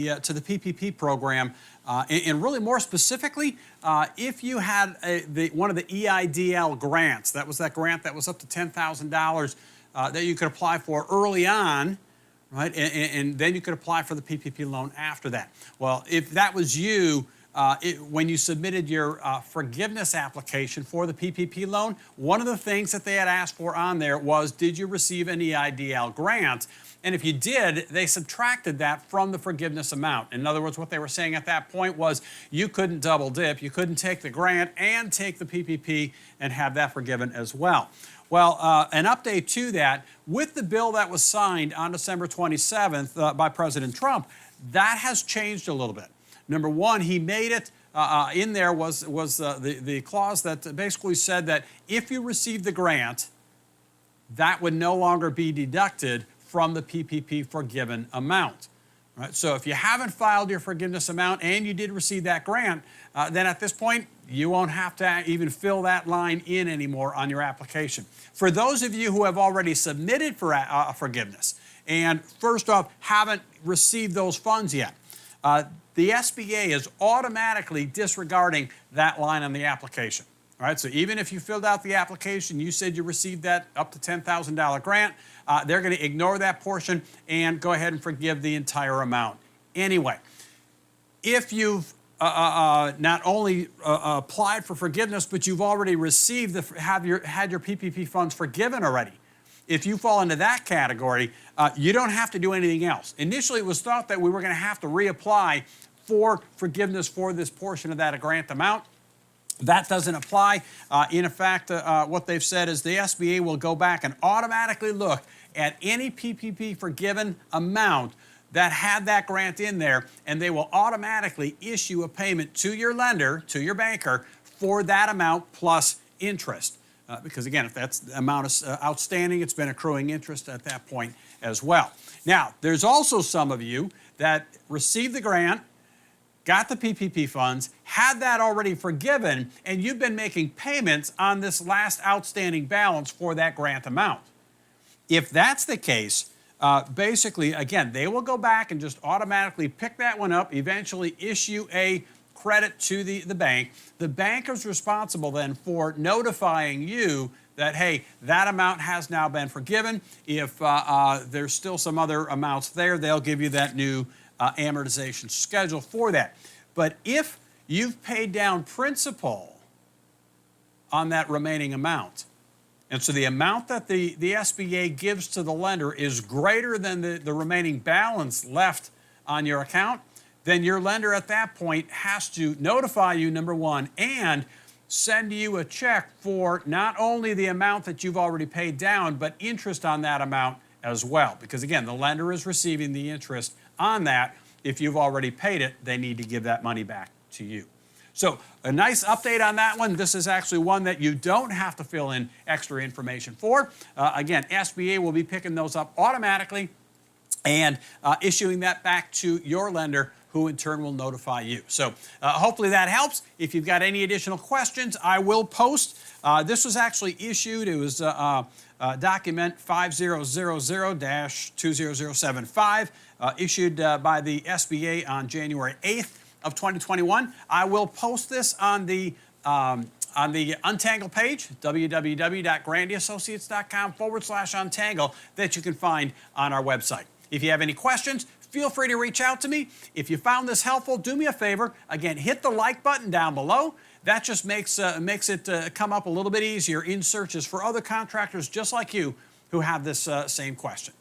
to the PPP program, and really more specifically, if you had one of the EIDL grants, that was that grant that was up to $10,000 that you could apply for early on, right? And then you could apply for the PPP loan after that. Well, if that was you, when you submitted your forgiveness application for the PPP loan, one of the things that they had asked for on there was, did you receive an EIDL grant? And if you did, they subtracted that from the forgiveness amount. In other words, what they were saying at that point was you couldn't double dip. You couldn't take the grant and take the PPP and have that forgiven as well. Well, an update to that, with the bill that was signed on December 27th by President Trump, that has changed a little bit. Number one, he made it, in there was the clause that basically said that if you received the grant, that would no longer be deducted from the PPP forgiven amount. Right? So if you haven't filed your forgiveness amount and you did receive that grant, then at this point, you won't have to even fill that line in anymore on your application. For those of you who have already submitted for forgiveness and first off haven't received those funds yet, the SBA is automatically disregarding that line on the application. All right, so even if you filled out the application, you said you received that up to $10,000 grant, they're going to ignore that portion and go ahead and forgive the entire amount. Anyway, if you've not only applied for forgiveness, but you've already received had your PPP funds forgiven already, if you fall into that category, you don't have to do anything else. Initially, it was thought that we were going to have to reapply for forgiveness for this portion of that grant amount. That doesn't apply. In fact, what they've said is the SBA will go back and automatically look at any PPP forgiven amount that had that grant in there, and they will automatically issue a payment to your lender, to your banker, for that amount plus interest. Because again, if that's the amount is outstanding, it's been accruing interest at that point as well. Now, there's also some of you that received the grant, got the PPP funds, had that already forgiven, and you've been making payments on this last outstanding balance for that grant amount. If that's the case, basically, again, they will go back and just automatically pick that one up, eventually issue a credit to the bank. The bank is responsible then for notifying you that, hey, that amount has now been forgiven. If there's still some other amounts there, they'll give you that new amortization schedule for that. But if you've paid down principal on that remaining amount, and so the amount that the SBA gives to the lender is greater than the remaining balance left on your account, then your lender at that point has to notify you, number one, and send you a check for not only the amount that you've already paid down, but interest on that amount as well. Because again, the lender is receiving the interest on that. If you've already paid it, they need to give that money back to you. So a nice update on that one. This is actually one that you don't have to fill in extra information for. Again, SBA will be picking those up automatically and issuing that back to your lender, who in turn will notify you. So hopefully that helps. If you've got any additional questions, I will post. This was actually issued. It was document 5000-20075, issued by the SBA on January 8th of 2021. I will post this on the Untangle page, www.grandyassociates.com/untangle, that you can find on our website. If you have any questions, feel free to reach out to me. If you found this helpful, do me a favor. Again, hit the like button down below. That just makes it come up a little bit easier in searches for other contractors just like you who have this same question.